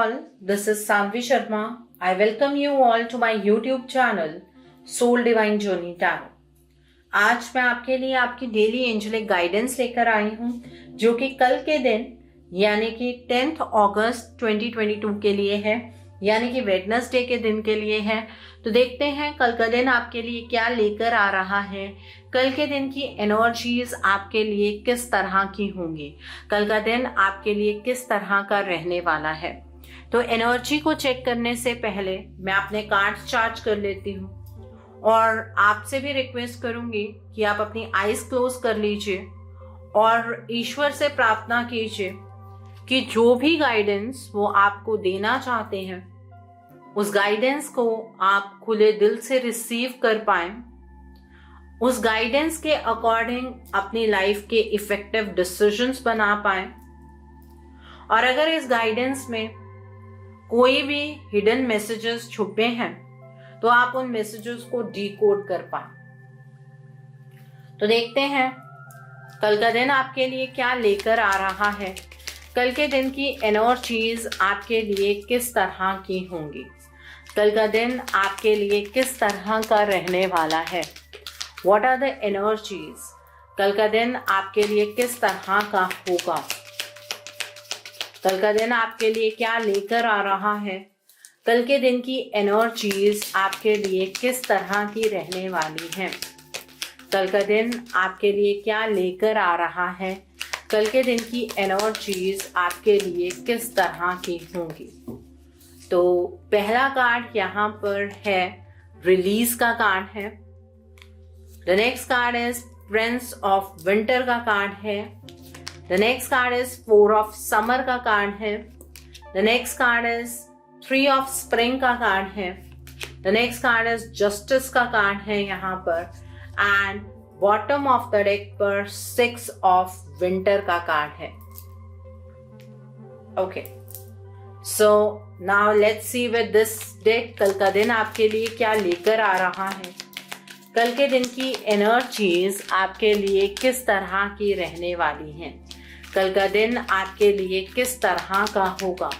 all, this is Sanvi Sharma. I welcome you all to my YouTube channel Soul Divine Journey Tarot. आज मैं आपके लिए आपकी daily angelic guidance लेकर आई हूँ जो कि कल के दिन यानी कि 10 अगस्त 2022 के लिए है, यानी कि वेडनेसडे के दिन के लिए है। तो देखते हैं कल का दिन आपके लिए क्या लेकर आ रहा है, कल के दिन की एनर्जीज आपके लिए किस तरह की होंगी, कल का दिन आपके लिए किस तरह का रहने वाला है। तो एनर्जी को चेक करने से पहले मैं अपने कार्ड्स चार्ज कर लेती हूँ और आपसे भी रिक्वेस्ट करूंगी कि आप अपनी आईज क्लोज कर लीजिए और ईश्वर से प्रार्थना कीजिए कि जो भी गाइडेंस वो आपको देना चाहते हैं उस गाइडेंस को आप खुले दिल से रिसीव कर पाएं, उस गाइडेंस के अकॉर्डिंग अपनी लाइफ के इफेक्टिव डिसीजंस बना पाएं। और अगर इस गाइडेंस में कोई भी हिडन मैसेजेस छुपे हैं तो आप उन मैसेजेस को डिकोड कर पाएं। तो देखते हैं कल का दिन आपके लिए क्या लेकर आ रहा है, कल के दिन की एनर्जीज आपके लिए किस तरह की होंगी, कल का दिन आपके लिए किस तरह का रहने वाला है। What are the energies? कल का दिन आपके लिए किस तरह का होगा, कल का दिन आपके लिए क्या लेकर आ रहा है, कल के दिन की एनर्जीज आपके लिए किस तरह की रहने वाली हैं, कल का दिन आपके लिए क्या लेकर आ रहा है, कल के दिन की एनर्जीज आपके लिए किस तरह की होंगी। तो पहला कार्ड यहाँ पर है रिलीज का कार्ड है। The next card is Prince of winter का कार्ड है। The next card is 4 of summer का कार्ड है। The next card is 3 of spring का कार्ड है। The next card is justice का कार्ड है यहाँ पर, and bottom of the deck पर 6 ऑफ विंटर का कार्ड है। Okay, so now let's see with this deck कल का दिन आपके लिए क्या लेकर आ रहा है, कल के दिन की एनर्जीज आपके लिए किस तरह की रहने वाली हैं, कल का दिन आपके लिए किस तरह का होगा।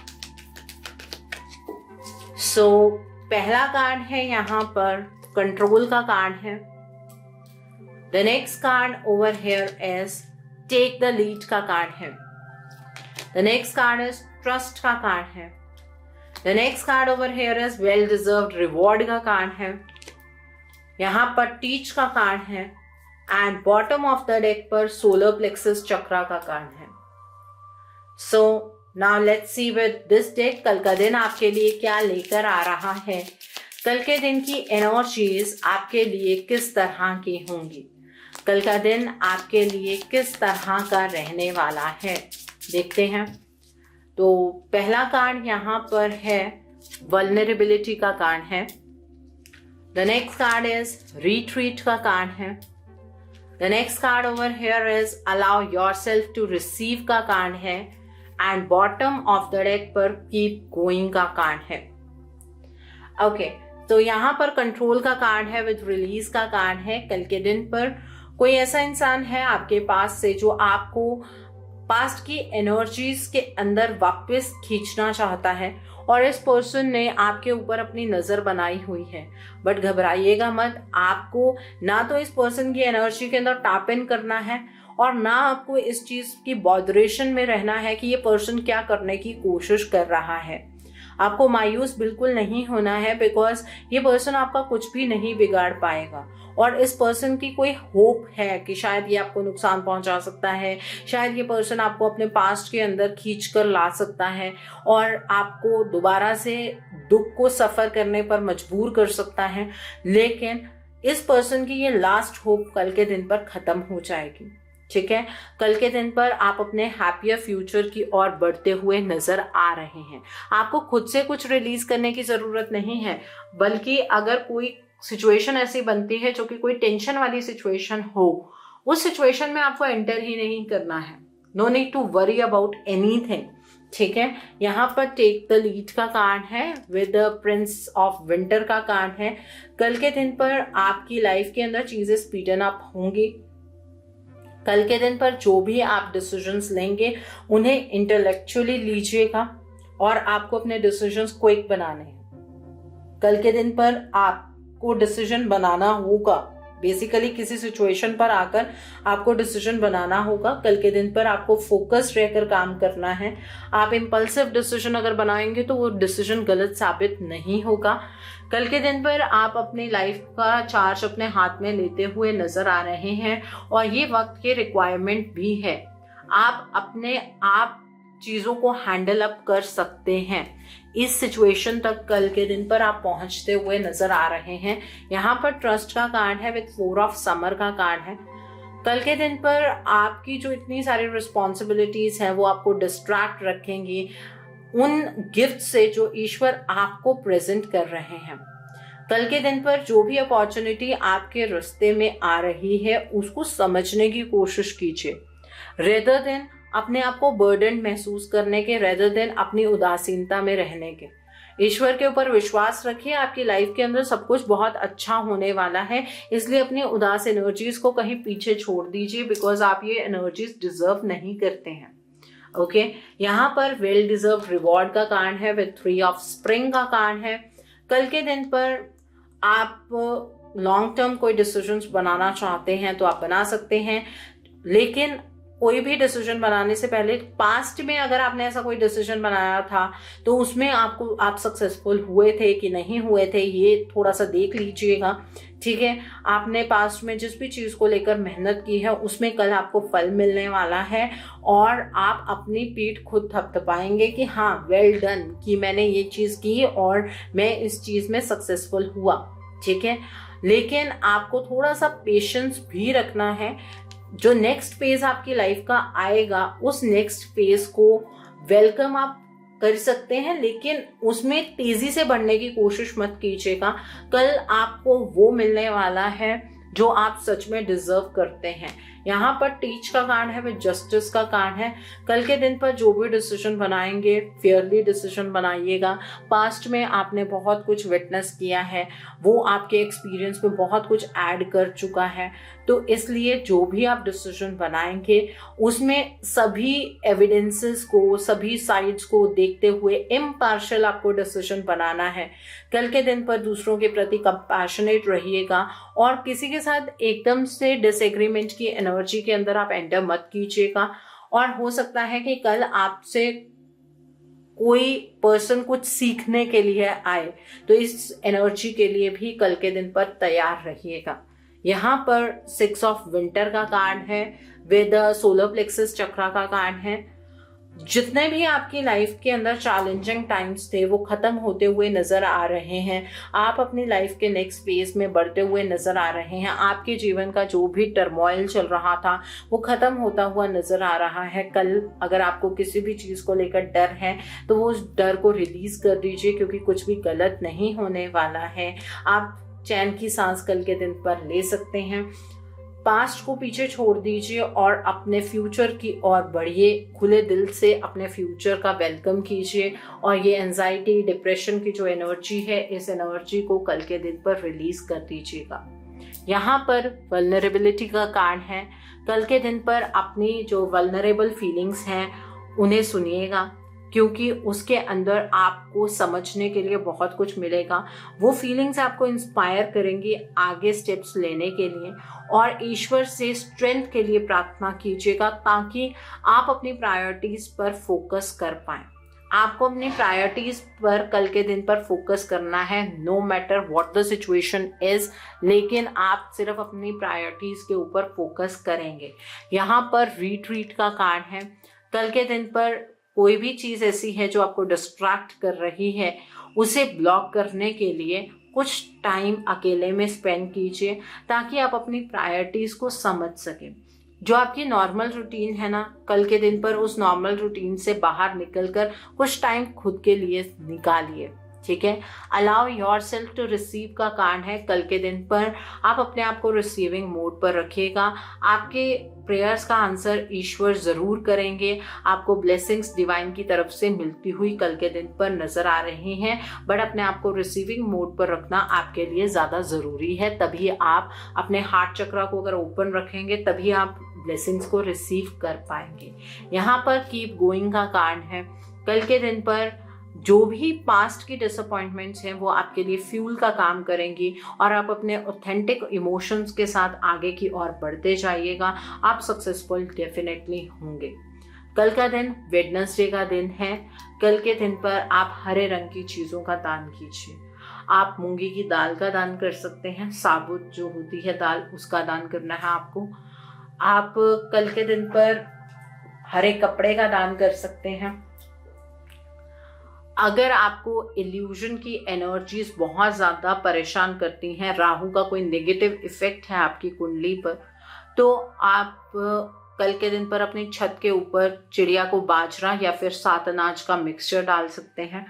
सो पहला कार्ड है यहाँ पर कंट्रोल का कार्ड है। The next card over here is take the lead का कार्ड है। The next card is trust का कार्ड है। The next card over here is well deserved reward का कार्ड है। यहाँ पर टीच का कार्ड है and bottom of the deck पर सोलर प्लेक्सस चक्रा का कार्ड है। So now let's see with this deck कल का दिन आपके लिए क्या लेकर आ रहा है, कल के दिन की एनर्जीज आपके लिए किस तरह की होंगी, कल का दिन आपके लिए किस तरह का रहने वाला है। देखते हैं। तो पहला कार्ड यहाँ पर है वल्नरेबिलिटी का कार्ड है। The next card is retreat का कार्ड है। The next card over here is allow yourself to receive का कार्ड है and bottom of the deck पर कीप गोइंग का कार्ड है। ओके, तो यहाँ पर कंट्रोल का कार्ड है विद रिलीज का कार्ड है। कल के दिन पर कोई ऐसा इंसान है आपके पास से जो आपको पास्ट की एनर्जीज के अंदर वापस खींचना चाहता है और इस पर्सन ने आपके ऊपर अपनी नजर बनाई हुई है। बट घबराइएगा मत, आपको ना तो इस पर्सन की एनर्जी के अंदर टैप इन करना है और ना आपको इस चीज की बॉदरेशन में रहना है कि ये पर्सन क्या करने की कोशिश कर रहा है। आपको मायूस बिल्कुल नहीं होना है, बिकॉज ये पर्सन आपका कुछ भी नहीं बिगाड़ पाएगा और इस पर्सन की कोई होप है कि शायद ये आपको नुकसान पहुंचा सकता है, शायद ये पर्सन आपको अपने पास्ट के अंदर खींच कर ला सकता है और आपको दोबारा से दुख को सफर करने पर मजबूर कर सकता है। लेकिन इस पर्सन की ये लास्ट होप कल के दिन पर खत्म हो जाएगी। ठीक है, कल के दिन पर आप अपने हैप्पियर फ्यूचर की ओर बढ़ते हुए नजर आ रहे हैं। आपको खुद से कुछ रिलीज करने की जरूरत नहीं है, बल्कि अगर कोई सिचुएशन ऐसी बनती है जो कि कोई टेंशन वाली सिचुएशन हो, उस सिचुएशन में आपको एंटर ही नहीं करना है। No need to worry about anything. ठीक है, यहाँ पर टेक द लीड का कार्ड है with the prince of winter का कार्ड है। कल के दिन पर आपकी लाइफ के अंदर चीजें स्पीडन अप होंगी। कल के दिन पर जो भी आप डिसीजंस लेंगे उन्हें इंटेलेक्चुअली लीजिएगा, और आपको अपने डिसीजंस क्विक बनाने हैं। कल के दिन पर आपको डिसीजन बनाना होगा, बेसिकली किसी सिचुएशन पर आकर आपको डिसीजन बनाना होगा। कल के दिन पर आपको फोकस्ड रहकर काम करना है। आप इम्पल्सिव डिसीजन अगर बनाएंगे तो वो डिसीजन गलत साबित नहीं होगा। कल के दिन पर आप अपनी लाइफ का चार्ज अपने हाथ में लेते हुए नजर आ रहे हैं और ये वक्त की रिक्वायरमेंट भी है। आप अपने आप चीजों को हैंडल अप कर सकते हैं। इस सिचुएशन तक कल के दिन पर आप पहुंचते हुए नजर आ रहे हैं। यहाँ पर ट्रस्ट का कार्ड है, विद 4 ऑफ समर का कार्ड है। कल के दिन पर आपकी जो इतनी सारी रिस्पॉन्सिबिलिटीज हैं वो आपको डिस्ट्रैक्ट रखेंगी उन गिफ्ट से जो ईश्वर आपको प्रेजेंट कर रहे हैं। कल के दिन पर जो भी अपॉर्चुनिटी आपके रास्ते में आ रही है उसको समझने की कोशिश कीजिए, रेदर देन अपने आप को बर्डन महसूस करने के, रेदर देन अपनी उदासीनता में रहने के। ईश्वर के ऊपर विश्वास रखिए, आपकी लाइफ के अंदर सब कुछ बहुत अच्छा होने वाला है। इसलिए अपनी उदास एनर्जीज को कहीं पीछे छोड़ दीजिए, बिकॉज आप ये एनर्जीज डिजर्व नहीं करते हैं। ओके, यहाँ पर वेल डिजर्व रिवॉर्ड का कार्ड है, विद 3 ऑफ स्प्रिंग का कार्ड है। कल के दिन पर आप लॉन्ग टर्म कोई डिसीजंस बनाना चाहते हैं तो आप बना सकते हैं, लेकिन कोई भी डिसीजन बनाने से पहले पास्ट में अगर आपने ऐसा कोई डिसीजन बनाया था तो उसमें आप सक्सेसफुल हुए थे कि नहीं हुए थे, ये थोड़ा सा देख लीजिएगा। ठीक है, आपने पास्ट में जिस भी चीज को लेकर मेहनत की है उसमें कल आपको फल मिलने वाला है और आप अपनी पीठ खुद थपथपाएंगे कि हाँ, वेल डन, कि मैंने ये चीज की और मैं इस चीज में सक्सेसफुल हुआ। ठीक है, लेकिन आपको थोड़ा सा पेशेंस भी रखना है। जो नेक्स्ट फेज आपकी लाइफ का आएगा उस नेक्स्ट फेज को वेलकम आप कर सकते हैं, लेकिन उसमें तेजी से बढ़ने की कोशिश मत कीजिएगा। कल आपको वो मिलने वाला है जो आप सच में डिजर्व करते हैं। यहाँ पर टीच का कार्ड है, विद जस्टिस का कार्ड है। कल के दिन पर जो भी डिसीजन बनाएंगे फेयरली डिसीजन बनाइएगा। पास्ट में आपने बहुत कुछ विटनेस किया है, वो आपके एक्सपीरियंस में बहुत कुछ ऐड कर चुका है, तो इसलिए जो भी आप डिसीजन बनाएंगे उसमें सभी एविडेंसेस को, सभी साइड्स को देखते हुए इम्पार्शियल आपको डिसीजन बनाना है। कल के दिन पर दूसरों के प्रति कंपैशनेट रहिएगा और किसी के साथ एकदम से डिसएग्रीमेंट की एनर्जी के अंदर आप एंटर मत कीजिएगा। और हो सकता है कि कल आपसे कोई पर्सन कुछ सीखने के लिए आए, तो इस एनर्जी के लिए भी कल के दिन पर तैयार रहिएगा। यहाँ पर 6 ऑफ विंटर का कार्ड है, विद सोलर प्लेक्सस चक्रा का कार्ड है। जितने भी आपकी लाइफ के अंदर चैलेंजिंग टाइम्स थे वो खत्म होते हुए नजर आ रहे हैं। आप अपनी लाइफ के नेक्स्ट फेज में बढ़ते हुए नजर आ रहे हैं। आपके जीवन का जो भी टर्मोइल चल रहा था वो खत्म होता हुआ नजर आ रहा है। कल अगर आपको किसी भी चीज को लेकर डर है तो वो उस डर को रिलीज कर दीजिए, क्योंकि कुछ भी गलत नहीं होने वाला है। आप चैन की सांस कल के दिन पर ले सकते हैं। पास्ट को पीछे छोड़ दीजिए और अपने फ्यूचर की ओर बढ़िए। खुले दिल से अपने फ्यूचर का वेलकम कीजिए और ये एंजाइटी, डिप्रेशन की जो एनर्जी है, इस एनर्जी को कल के दिन पर रिलीज कर दीजिएगा। यहाँ पर वल्नरेबिलिटी का कार्ड है। कल के दिन पर अपनी जो वल्नरेबल फीलिंग्स हैं उन्हें सुनिएगा, क्योंकि उसके अंदर आपको समझने के लिए बहुत कुछ मिलेगा। वो फीलिंग्स आपको इंस्पायर करेंगी आगे स्टेप्स लेने के लिए, और ईश्वर से स्ट्रेंथ के लिए प्रार्थना कीजिएगा ताकि आप अपनी प्रायोरिटीज पर फोकस कर पाएं। आपको अपनी प्रायोरिटीज पर कल के दिन पर फोकस करना है, no matter what the situation is, लेकिन आप सिर्फ अपनी प्रायोरिटीज के ऊपर फोकस करेंगे। यहाँ पर रिट्रीट का कार्ड है। कल के दिन पर कोई भी चीज ऐसी है जो आपको डिस्ट्रैक्ट कर रही है, उसे ब्लॉक करने के लिए कुछ टाइम अकेले में स्पेंड कीजिए ताकि आप अपनी प्रायोरिटीज को समझ सकें। जो आपकी नॉर्मल रूटीन है ना, कल के दिन पर उस नॉर्मल रूटीन से बाहर निकलकर कुछ टाइम खुद के लिए निकालिए। ठीक है, allow yourself to receive का कार्ड है। कल के दिन पर आप अपने आप को रिसीविंग मोड पर रखिएगा। आपके प्रेयर्स का आंसर ईश्वर जरूर करेंगे। आपको ब्लेसिंग्स डिवाइन की तरफ से मिलती हुई कल के दिन पर नजर आ रही हैं, बट अपने आप को रिसीविंग मोड पर रखना आपके लिए ज्यादा जरूरी है। तभी आप अपने हार्ट चक्रा को अगर ओपन रखेंगे तभी आप ब्लेसिंग्स को रिसीव कर पाएंगे। यहाँ पर कीप गोइंग का कार्ड है। कल के दिन पर जो भी पास्ट की डिसअपॉइंटमेंट्स हैं वो आपके लिए फ्यूल का काम करेंगी और आप अपने ऑथेंटिक इमोशंस के साथ आगे की ओर बढ़ते जाइएगा। आप सक्सेसफुल डेफिनेटली होंगे। कल का दिन वेडनेसडे का दिन है। कल के दिन पर आप हरे रंग की चीज़ों का दान कीजिए। आप मूंगी की दाल का दान कर सकते हैं, साबुत जो होती है दाल उसका दान करना है आपको। आप कल के दिन पर हरे कपड़े का दान कर सकते हैं। अगर आपको इल्यूजन की एनर्जीज बहुत ज़्यादा परेशान करती हैं, राहु का कोई नेगेटिव इफेक्ट है आपकी कुंडली पर, तो आप कल के दिन पर अपनी छत के ऊपर चिड़िया को बाजरा या फिर 7 अनाज का मिक्सचर डाल सकते हैं,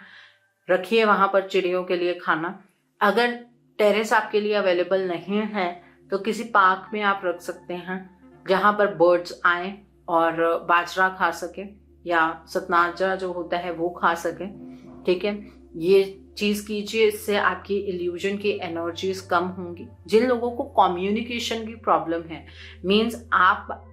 रखिए वहाँ पर चिड़ियों के लिए खाना। अगर टेरेस आपके लिए अवेलेबल नहीं है तो किसी पार्क में आप रख सकते हैं जहाँ पर बर्ड्स आए और बाजरा खा सके या सतनाजा जो होता है वो खा सके। ठीक है, ये चीज़ कीजिए, इससे आपकी इल्यूजन की एनर्जीज कम होंगी। जिन लोगों को कम्युनिकेशन की प्रॉब्लम है, मीन्स आप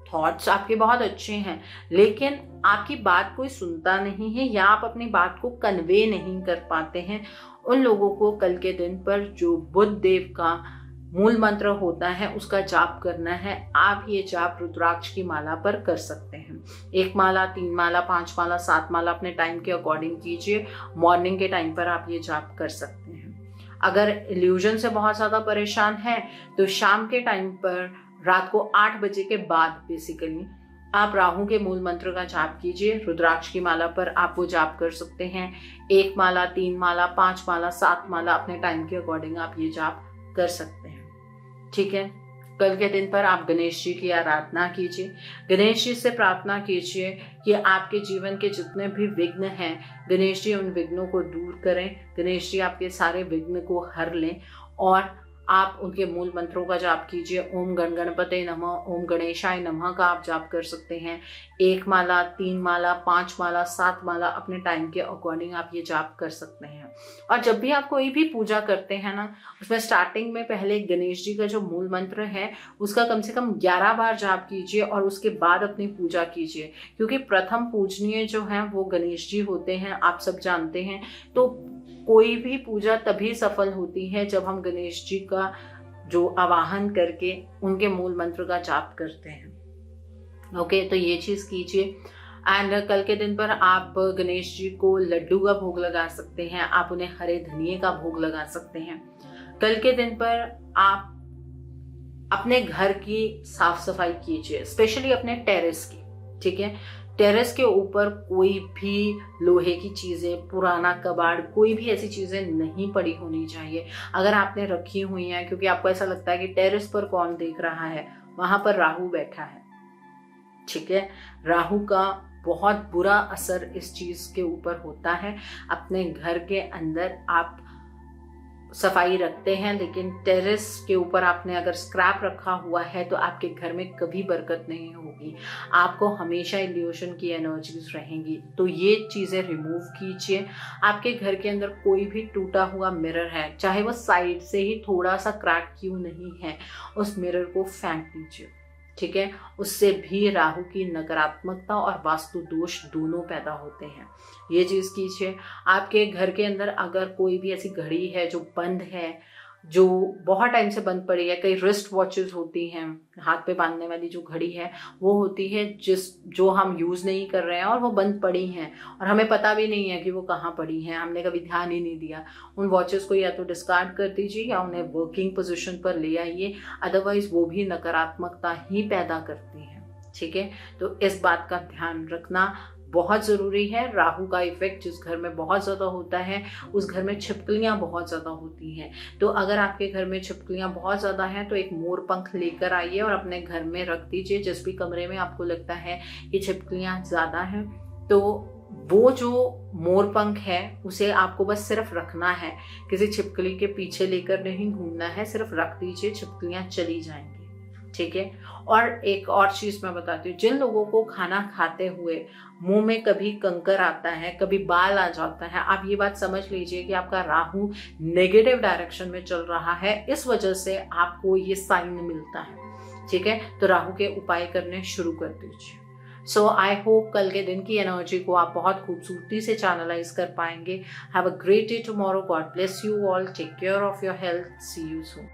थॉट्स आपके बहुत अच्छे हैं लेकिन आपकी बात कोई सुनता नहीं है या आप अपनी बात को कन्वे नहीं कर पाते हैं, उन लोगों को कल के दिन पर जो बुध देव का मूल मंत्र होता है उसका जाप करना है। आप ये जाप रुद्राक्ष की माला पर कर सकते हैं। 1 माला, 3 माला, 5 माला, 7 माला अपने टाइम के अकॉर्डिंग कीजिए। मॉर्निंग के टाइम पर आप ये जाप कर सकते हैं। अगर इल्यूजन से बहुत ज़्यादा परेशान है तो शाम के टाइम पर रात को 8 बजे के बाद बेसिकली आप राहु के मूल मंत्र का जाप कीजिए। रुद्राक्ष की माला पर आप वो जाप कर सकते हैं। 1 माला, 3 माला, 5 माला, 7 माला अपने टाइम के अकॉर्डिंग आप ये जाप कर सकते हैं। ठीक है, कल के दिन पर आप गणेश जी की आराधना कीजिए। गणेश जी से प्रार्थना कीजिए कि आपके जीवन के जितने भी विघ्न हैं, गणेश जी उन विघ्नों को दूर करें। गणेश जी आपके सारे विघ्न को हर लें और आप उनके मूल मंत्रों का जाप कीजिए। ओम गण गणपते नमः, ओम गणेशाय नमः का आप जाप कर सकते हैं। 1 माला, 3 माला, 5 माला, 7 माला अपने टाइम के अकॉर्डिंग आप ये जाप कर सकते हैं। और जब भी आप कोई भी पूजा करते हैं ना, उसमें स्टार्टिंग में पहले गणेश जी का जो मूल मंत्र है उसका कम से कम 11 बार जाप कीजिए और उसके बाद अपनी पूजा कीजिए, क्योंकि प्रथम पूजनीय जो हैं वो गणेश जी होते हैं, आप सब जानते हैं। तो कोई भी पूजा तभी सफल होती है जब हम गणेश जी का जो आवाहन करके उनके मूल मंत्र का जाप करते हैं। ओके, तो ये चीज़ कीजिए। एंड कल के दिन पर आप गणेश जी को लड्डू का भोग लगा सकते हैं, आप उन्हें हरे धनिये का भोग लगा सकते हैं। कल के दिन पर आप अपने घर की साफ सफाई कीजिए, स्पेशली अपने टेरेस की। ठीक है, टेरेस के ऊपर कोई भी लोहे की चीज़ें, पुराना कबाड़, कोई भी ऐसी चीज़ें नहीं पड़ी होनी चाहिए। अगर आपने रखी हुई हैं क्योंकि आपको ऐसा लगता है कि टेरेस पर कौन देख रहा है, वहाँ पर राहु बैठा है। ठीक है, राहु का बहुत बुरा असर इस चीज़ के ऊपर होता है। अपने घर के अंदर आप सफाई रखते हैं लेकिन टेरेस के ऊपर आपने अगर स्क्रैप रखा हुआ है तो आपके घर में कभी बरकत नहीं होगी, आपको हमेशा इल्यूशन की एनर्जीज रहेंगी। तो ये चीज़ें रिमूव कीजिए। आपके घर के अंदर कोई भी टूटा हुआ मिरर है, चाहे वो साइड से ही थोड़ा सा क्रैक क्यों नहीं है, उस मिरर को फेंक दीजिए। ठीक है, उससे भी राहु की नकारात्मकता और वास्तु दोष दोनों पैदा होते हैं। ये चीज़ कीजिए। आपके घर के अंदर अगर कोई भी ऐसी घड़ी है जो बंद है, जो बहुत टाइम से बंद पड़ी है, कई रिस्ट वॉचेस होती हैं, हाथ पे बांधने वाली जो घड़ी है वो होती है जो हम यूज़ नहीं कर रहे हैं और वो बंद पड़ी हैं और हमें पता भी नहीं है कि वो कहाँ पड़ी हैं, हमने कभी ध्यान ही नहीं दिया। उन वॉचेस को या तो डिस्कार्ड कर दीजिए या उन्हें वर्किंग पोजीशन पर ले आइए, अदरवाइज वो भी नकारात्मकता ही पैदा करती हैं। ठीक है, तो इस बात का ध्यान रखना बहुत ज़रूरी है। राहु का इफेक्ट जिस घर में बहुत ज़्यादा होता है उस घर में छिपकलियाँ बहुत ज़्यादा होती हैं। तो अगर आपके घर में छिपकलियाँ बहुत ज़्यादा हैं तो एक मोर पंख लेकर आइए और अपने घर में रख दीजिए। जिस भी कमरे में आपको लगता है कि छिपकलियाँ ज़्यादा हैं तो वो जो मोर पंख है उसे आपको बस सिर्फ रखना है, किसी छिपकली के पीछे लेकर नहीं घूमना है, सिर्फ रख दीजिए, छिपकलियाँ चली जाएंगी। ठीक है, और एक और चीज़ मैं बताती हूँ, जिन लोगों को खाना खाते हुए मुंह में कभी कंकर आता है, कभी बाल आ जाता है, आप ये बात समझ लीजिए कि आपका राहु नेगेटिव डायरेक्शन में चल रहा है, इस वजह से आपको ये साइन मिलता है। ठीक है, तो राहु के उपाय करने शुरू कर दीजिए। सो आई होप कल के दिन की एनर्जी को आप बहुत खूबसूरती से चैनलाइज कर पाएंगे. Have a great day tomorrow. God bless you all. Take care of your health. See you soon.